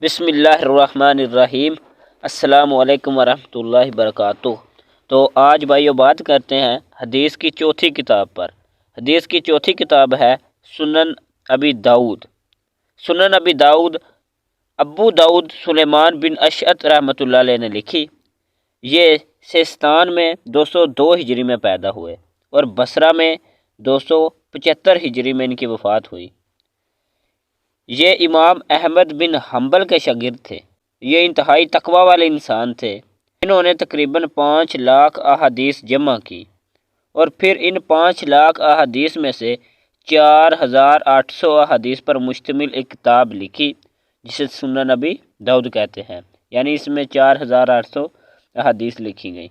بسم اللہ الرحمن الرحیم۔ السلام علیکم ورحمۃ اللہ وبرکاتہ۔ تو آج بھائیو بات کرتے ہیں حدیث کی چوتھی کتاب پر۔ حدیث کی چوتھی کتاب ہے سنن ابی داؤد۔ سنن ابی داؤد ابو داؤد سلیمان بن اشعث رحمۃ اللہ علیہ نے لکھی۔ یہ سیستان میں 202 ہجری میں پیدا ہوئے اور بصرہ میں 275 ہجری میں ان کی وفات ہوئی۔ یہ امام احمد بن حنبل کے شاگرد تھے۔ یہ انتہائی تقوی والے انسان تھے۔ انہوں نے تقریباً 5 لاکھ احادیث جمع کی اور پھر ان 5 لاکھ احادیث میں سے 4800 احادیث پر مشتمل ایک کتاب لکھی جسے سنن ابی داؤد کہتے ہیں، یعنی اس میں 4800 احادیث لکھی گئی۔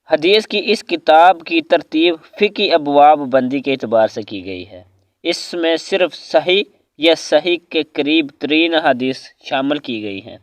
حدیث کی اس کتاب کی ترتیب فقہی ابواب بندی کے اعتبار سے کی گئی ہے۔ اس میں صرف صحیح یا صحیح کے قریب ترین احادیث شامل کی گئی ہیں۔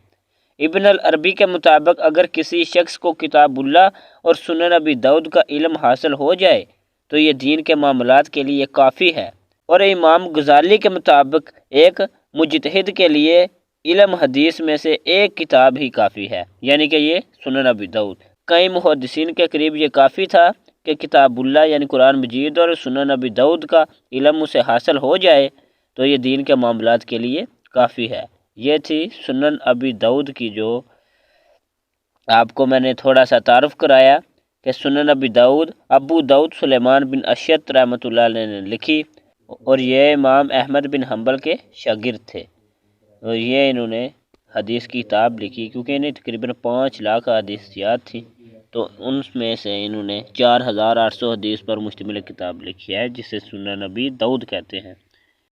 ابن العربی کے مطابق اگر کسی شخص کو کتاب اللہ اور سنن ابی داؤد کا علم حاصل ہو جائے تو یہ دین کے معاملات کے لیے کافی ہے، اور امام غزالی کے مطابق ایک مجتہد کے لیے علم حدیث میں سے ایک کتاب ہی کافی ہے، یعنی کہ یہ سنن ابی داؤد۔ کئی محدثین کے قریب یہ کافی تھا کہ کتاب اللہ یعنی قرآن مجید اور سنن ابی داؤد کا علم اسے حاصل ہو جائے تو یہ دین کے معاملات کے لیے کافی ہے۔ یہ تھی سنن ابی داؤد کی، جو آپ کو میں نے تھوڑا سا تعارف کرایا کہ سنن ابی داؤد ابو داؤد سلیمان بن اشعث رحمۃ اللہ علیہ نے لکھی، اور یہ امام احمد بن حنبل کے شاگرد تھے، اور یہ انہوں نے حدیث کی کتاب لکھی کیونکہ انہیں تقریباً 5 لاکھ حدیث یاد تھی، تو ان میں سے انہوں نے 4800 حدیث پر مشتمل کتاب لکھی ہے جسے سنن ابی داؤد کہتے ہیں۔